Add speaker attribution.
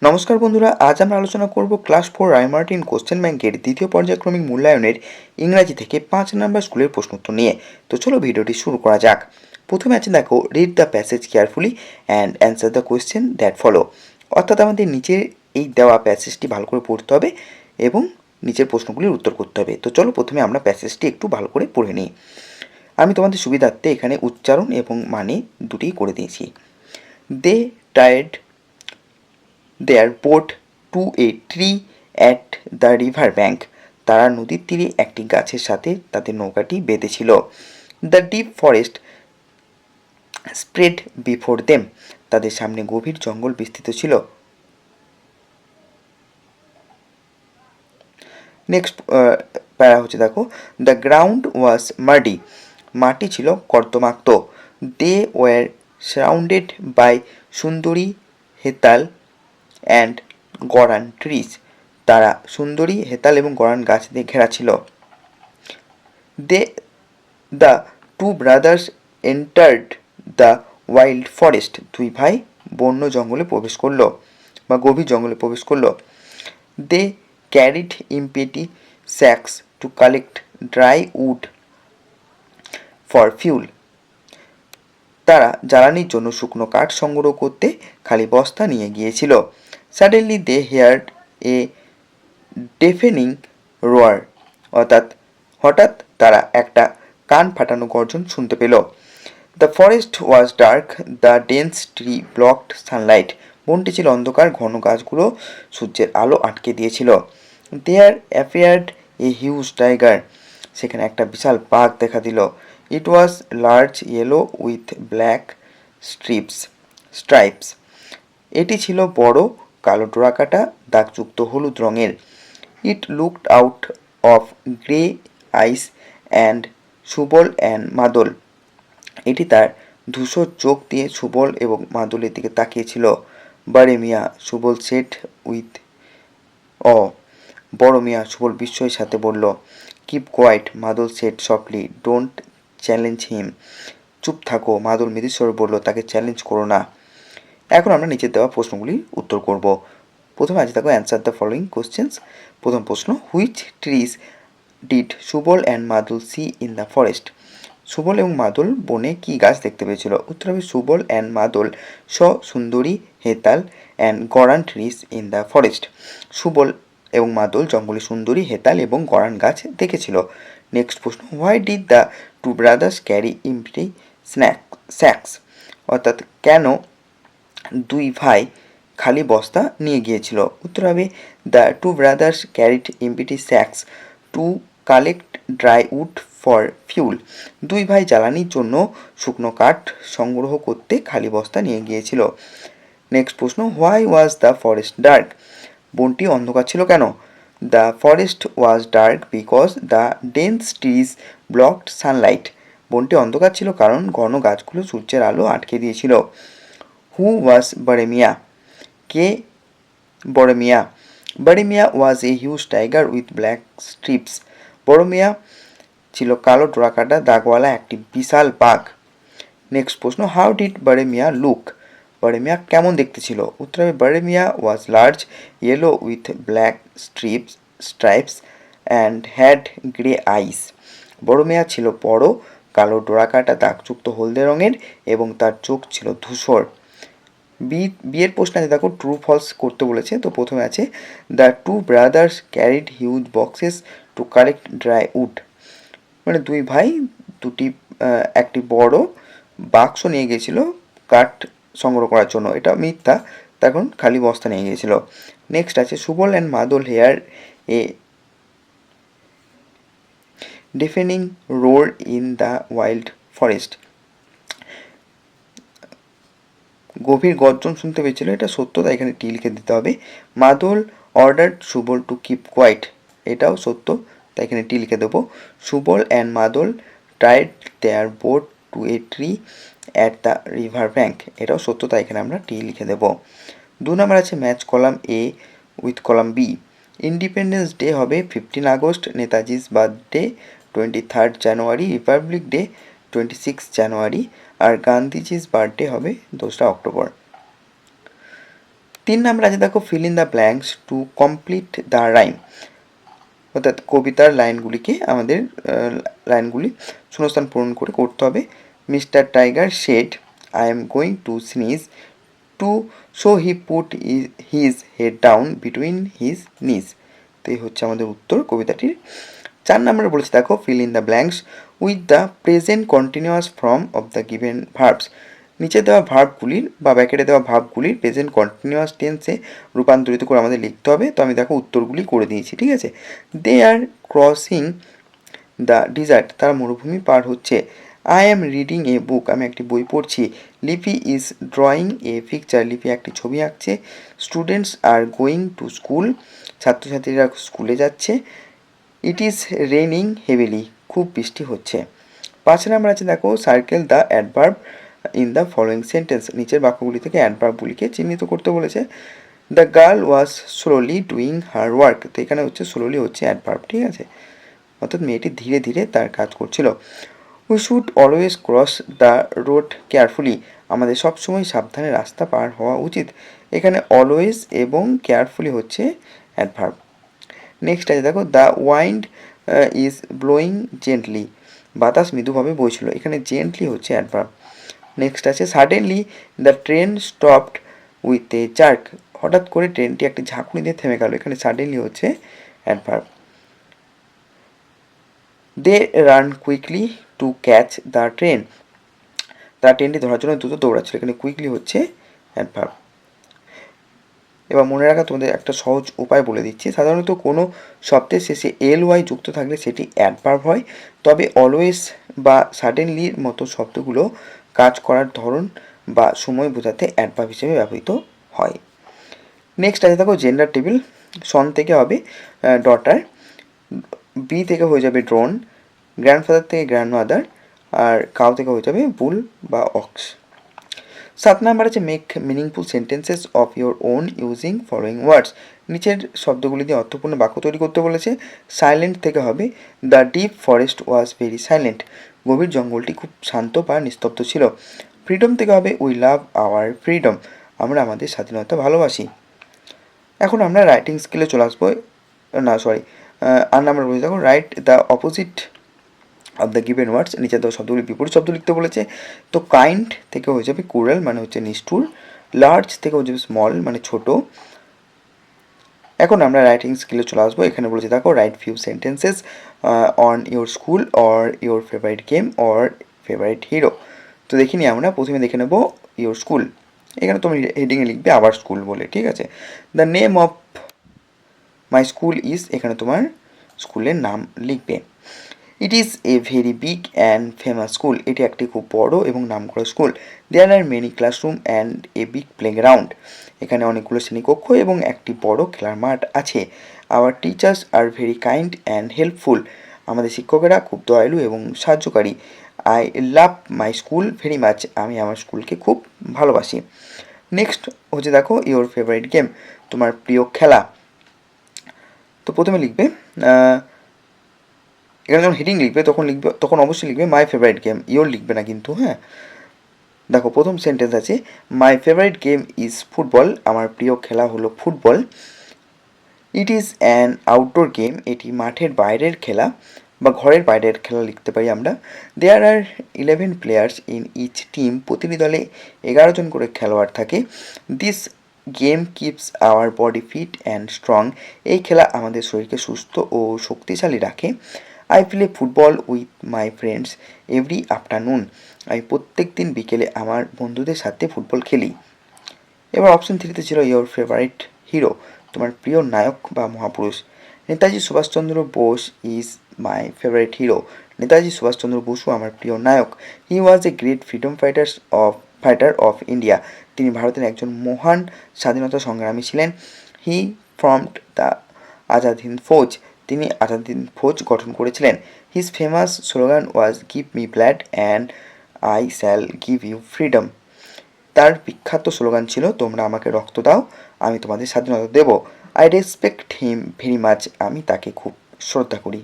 Speaker 1: নমস্কার বন্ধুরা, আজ আমরা আলোচনা করব ক্লাস 4 রায়মার্টিন কোশ্চেন ব্যাংকের দ্বিতীয় পর্যায়ক্রমিক মূল্যায়নের ইংরাজি থেকে 5 নম্বর স্কুলের প্রশ্নোত্তর নিয়ে। তো চলো ভিডিওটি শুরু করা যাক। প্রথমে আছে দেখো, read the passage carefully and answer the question that follow. অর্থাৎ আমাদের নিচে এই দেওয়া প্যাসেজটি ভালো করে পড়তে হবে এবং নিচের প্রশ্নগুলির উত্তর করতে হবে। তো চলো প্রথমে আমরা প্যাসেজটি একটু ভালো করে পড়ে নিই। আমি তোমাদের সুবিধার্থে এখানে উচ্চারণ এবং মানে দুটিই করে দিয়েছি। দে tired their boat to a tree at the river bank. তারা নদীর তীরে একটি গাছের সাথে তাদের নৌকাটি বেঁধেছিল। The deep forest spread before them. তাদের সামনে গভীর জঙ্গল বিস্তৃত ছিল। নেক্সট প্যারা হচ্ছে দেখো, দ্য গ্রাউন্ড ওয়াজ মার্ডি। মাটি ছিল কর্দমাক্ত। দে ওয়ার সারাউন্ডেড বাই সুন্দরী, হেতাল অ্যান্ড গরান ট্রিজ। তারা সুন্দরী, হেতাল এবং গরান গাছ দিয়ে ঘেরা ছিল। The two brothers entered the wild forest. দুই ভাই বন্য জঙ্গলে প্রবেশ করলো বা গভীর জঙ্গলে প্রবেশ করলো। They carried empty sacks to collect dry wood for fuel. তারা জ্বালানির জন্য শুকনো কাঠ সংগ্রহ করতে খালি বস্তা নিয়ে গিয়েছিল। সাডেনলি দে হেয়ার্ড এ ডেফেনিং রোয়ার। অর্থাৎ হঠাৎ তারা একটা কান ফাটানো গর্জন শুনতে পেল। The forest was dark, the dense tree blocked sunlight. বনটি ছিল অন্ধকার, ঘন গাছগুলো সূর্যের আলো আটকে দিয়েছিল। There appeared a huge tiger. সেখানে একটা বিশাল বাঘ দেখা দিল। It was large, yellow with black stripes. এটি ছিল বড়, কালো ডোরাকাটা দাগযুক্ত হলুদ রঙের। It looked out of grey eyes and Subal and Madal. এটি তার ধূসর চোখ দিয়ে সুবল এবং মাদলের দিকে তাকিয়েছিল। বারে মিয়া, সুবল সেট উইথ অ। বড় মিয়া, সুবল বিস্ময়ের সাথে বলল। কিপ কোয়াইট, মাদল সেট সফটলি, ডোন্ট চ্যালেঞ্জ হিম। চুপ থাকো, মাদল মৃদুস্বরে বলল, তাকে চ্যালেঞ্জ করো না। এখন আমরা নিচে দেওয়া প্রশ্নগুলির উত্তর করব। প্রথমে আছে দেখো, অ্যান্সার দ্য ফলোয়িং কোশ্চেন্স। প্রথম প্রশ্ন, which trees did Subal and Madal see in the forest. Subal এবং মাদল বনে কি গাছ দেখতে পেয়েছিল? উত্তর হবে Subal and Madal saw sundari, hetal and goran trees in the forest. Subal এবং মাদল জঙ্গলে সুন্দরী, হেতাল এবং গরান গাছ দেখেছিল। নেক্সট প্রশ্ন, why did the two brothers carry empty sacks. অর্থাৎ কেন দুই ভাই খালি বস্তা নিয়ে গিয়েছিল? উত্তর হবে, the two brothers carried empty sacks to collect dry wood for fuel. দুই ভাই জ্বালানির জন্য শুকনো কাঠ সংগ্রহ করতে খালি বস্তা নিয়ে গিয়েছিল। নেক্সট প্রশ্ন, why was the forest dark. বনটি অন্ধকার ছিল কেন? The forest was dark because the dense trees blocked sunlight. বনটি অন্ধকার ছিল কারণ ঘন গাছগুলো সূর্যের আলো আটকে দিয়েছিল। হু ওয়াজ বারেমিয়া। কে বড়মিয়া? বারেমিয়া ওয়াজ এ huge tiger with black strips. বড়মিয়া ছিল কালো ডোরাকাটা দাগওয়ালা একটি বিশাল বাঘ। নেক্সট প্রশ্ন, how did Baremiya look. Baremiya কেমন দেখতে ছিল? উত্তর হবে, বারেমিয়া ওয়াজ large, yellow with black stripes and had grey eyes. Boromia ছিল বড়, কালো ডোরাকাটা দাগযুক্ত হলদে রঙের এবং তার চোখ ছিল ধূসর। বিয়ের প্রশ্ন আছে দেখো, ট্রু ফলস করতে বলেছে। তো প্রথমে আছে, the two brothers carried huge boxes to collect dry wood. মানে দুই ভাই একটি বড় বাক্স নিয়ে গিয়েছিল কাঠ সংগ্রহ করার জন্য। এটা মিথ্যা, তখন খালি বস্তা নিয়ে গিয়েছিল। নেক্সট আছে, Subal and Madal hear a deafening roar in the wild forest. গভীর গর্জন শুনতে পেয়েছিল, এটা সত্য, তাই এখানে টি লিখে দিতে হবে। Madal ordered Subal to keep quiet. এটাও সত্য, তাই এখানে টি লিখে দেবো। Subal and Madal tied their boat to a tree at the river bank. এটাও সত্য, তাই এখানে আমরা টি লিখে দেবো। 2 নম্বর আছে, match column A with column B. Independence day হবে 15 August, Netaji's birthday 23 January, republic day 26 January, আর গান্ধীজির বার্থডে হবে 2রা অক্টোবর। 3 নাম্বার আছে দেখো fill in the blanks to complete the rhyme, অর্থাৎ কবিতার লাইনগুলিকে আমাদের লাইনগুলি শূন্যস্থান পূরণ করে করতে হবে। Mister Tiger said I am going to sneeze too so he put his head down between his knees. তো এই হচ্ছে আমাদের উত্তর কবিতাটির। 4 নম্বরে বলেছে দেখো fill in the blanks with the present continuous form of the given verbs. নিচে দেওয়া ভার্বগুলির বা ব্যাকেটে দেওয়া ভার্বগুলির প্রেজেন্ট কন্টিনিউয়াস টেন্সে রূপান্তরিত করে আমাদের লিখতে হবে। তো আমি দেখো উত্তরগুলি করে দিয়েছি, ঠিক আছে। দে আর ক্রসিং দ্য ডিজার্ট, তারা মরুভূমি পার হচ্ছে। আই অ্যাম রিডিং এ বুক, আমি একটি বই পড়ছি। লিপি ইজ ড্রয়িং এ পিকচার, লিপি একটি ছবি আঁকছে। Students are going to school, ছাত্রছাত্রীরা স্কুলে যাচ্ছে। ইট ইজ রেইনিং হেভিলি, খুব বৃষ্টি হচ্ছে। 5 নাম্বার আছে দেখো circle the adverb in the following sentence, নিচের বাক্যগুলি থেকে অ্যাডভার্বগুলিকে চিহ্নিত করতে বলেছে। The girl was slowly doing her work, তো এখানে হচ্ছে স্লোলি হচ্ছে অ্যাডভার্ব, ঠিক আছে, অর্থাৎ মেয়েটি ধীরে ধীরে তার কাজ করছিল। We should always cross the road carefully, আমাদের সবসময় সাবধানে রাস্তা পার হওয়া উচিত। এখানে অলওয়েজ এবং কেয়ারফুলি হচ্ছে অ্যাডভার্ব। নেক্সট আছে দেখো the wind is blowing gently, বাতাস মৃদুভাবে বইছিল, এখানে জেন্টলি হচ্ছে অ্যাডভার্ব। নেক্সট আছে suddenly the train stopped with a jerk, হঠাৎ করে ট্রেনটি একটি ঝাঁকুনি দিয়ে থেমে গেল, এখানে সাডেনলি হচ্ছে adverb. They ran quickly to catch the train, তারা ট্রেনটি ধরার জন্য দ্রুত দৌড়াচ্ছিল, এখানে কুইকলি হচ্ছে অ্যাডভার্ব। এবার মনে রাখা তোমাদের একটা সহজ উপায় বলে দিচ্ছি। সাধারণত কোনো শব্দের শেষে এল ওয়াই যুক্ত থাকলে সেটি অ্যাডভার্ব হয়, তবে অলওয়েজ বা সাডেনলির মতো শব্দগুলো কাজ করার ধরন বা সময় বোঝাতে অ্যাডভার্ব হিসেবে ব্যবহৃত হয়। নেক্সট আছে দেখো জেন্ডার টেবিল। সন থেকে হবে ডটার, বি থেকে হয়ে যাবে ড্রোন, গ্র্যান্ডফাদার থেকে গ্র্যান্ডমাদার, আর কাউ থেকে হয়ে যাবে বুল বা অক্স। 7 নাম্বার আছে make meaningful sentences of your own using following words, নিচের শব্দগুলি দিয়ে অর্থপূর্ণ বাক্য তৈরি করতে বলেছে। সাইলেন্ট থেকে হবে the deep forest was very silent, গভীর জঙ্গলটি খুব শান্ত বা নিস্তব্ধ ছিল। ফ্রিডম থেকে হবে উই লাভ আওয়ার ফ্রিডম, আমরা আমাদের স্বাধীনতা ভালোবাসি। এখন আমরা রাইটিং স্কিলে চলে আসবো, না সরি, আর নাম্বার বলছি দেখো write the opposite of the given words, নিচে দেওয়া শব্দগুলি বিপরীত শব্দ লিখতে বলেছে। তো কাইন্ড থেকে হয়ে যাবে কুরাল, মানে হচ্ছে নিষ্ঠুর। লার্জ থেকে হয়ে যাবে স্মল, মানে ছোট। এখন আমরা রাইটিং স্কিলে চলে আসবো। এখানে বলেছে দেখো right few sentences on your school or your favourite game or favourite hero. তো দেখিনি আমরা প্রথমে দেখে নেবো ইউর স্কুল, এখানে তুমি হেডিংয়ে লিখবে আবার স্কুল বলে, ঠিক আছে। The name of my school is, এখানে তোমার স্কুলের নাম লিখবে। It is a very big and famous school, এটি একটি খুব বড় এবং নামকরা স্কুল। There are many classroom and a big playground, এখানে অনেকগুলো শ্রেণীকক্ষ এবং একটি বড় খেলার মাঠ আছে। Our teachers are very kind and helpful, আমাদের শিক্ষকেরা খুব দয়ালু এবং সাহায্যকারী। I love my school very much, আমি আমার স্কুলকে খুব ভালোবাসি। নেক্সট হচ্ছে দেখো ইওর ফেভারিট গেম, তোমার প্রিয় খেলা। তো প্রথমে লিখবে এখানে যখন হেডিং লিখবে তখন অবশ্যই লিখবে মাই ফেভারিট গেম, ইওর লিখবে না কিন্তু, হ্যাঁ। দেখো প্রথম সেন্টেন্স আছে my favourite game is football, আমার প্রিয় খেলা হলো football. It is an outdoor game, এটি মাঠের বাইরের খেলা বা ঘরের বাইরের খেলা লিখতে পারি আমরা। There are 11 players in each team, প্রতিটি দলে 11 জন করে খেলোয়াড় থাকে। This game keeps our body fit and strong, এই খেলা আমাদের শরীরকে সুস্থ ও শক্তিশালী রাখে। I play football with my friends every afternoon, আমি প্রত্যেক দিন বিকেলে আমার বন্ধুদের সাথে ফুটবল খেলি। এবার অপশন 3তে ছিল ইয়োর ফেভারিট হিরো, তোমার প্রিয় নায়ক বা মহাপুরুষ। Netaji Subhash Chandra Bose is my favourite hero, Netaji Subhash Chandra Basu আমার প্রিয় নায়ক। He was a great freedom fighter of India, তিনি ভারতের একজন মহান স্বাধীনতা সংগ্রামী ছিলেন। He formed the Azad Hind Fauj, তিনি আজাদ হিন্দ ফৌজ গঠন করেছিলেন। His famous slogan was give me blood and I shall give you freedom, তার বিখ্যাত স্লোগান ছিল তোমরা আমাকে রক্ত দাও, আমি তোমাদের স্বাধীনতা দেব। I respect him very much, আমি তাকে খুব শ্রদ্ধা করি।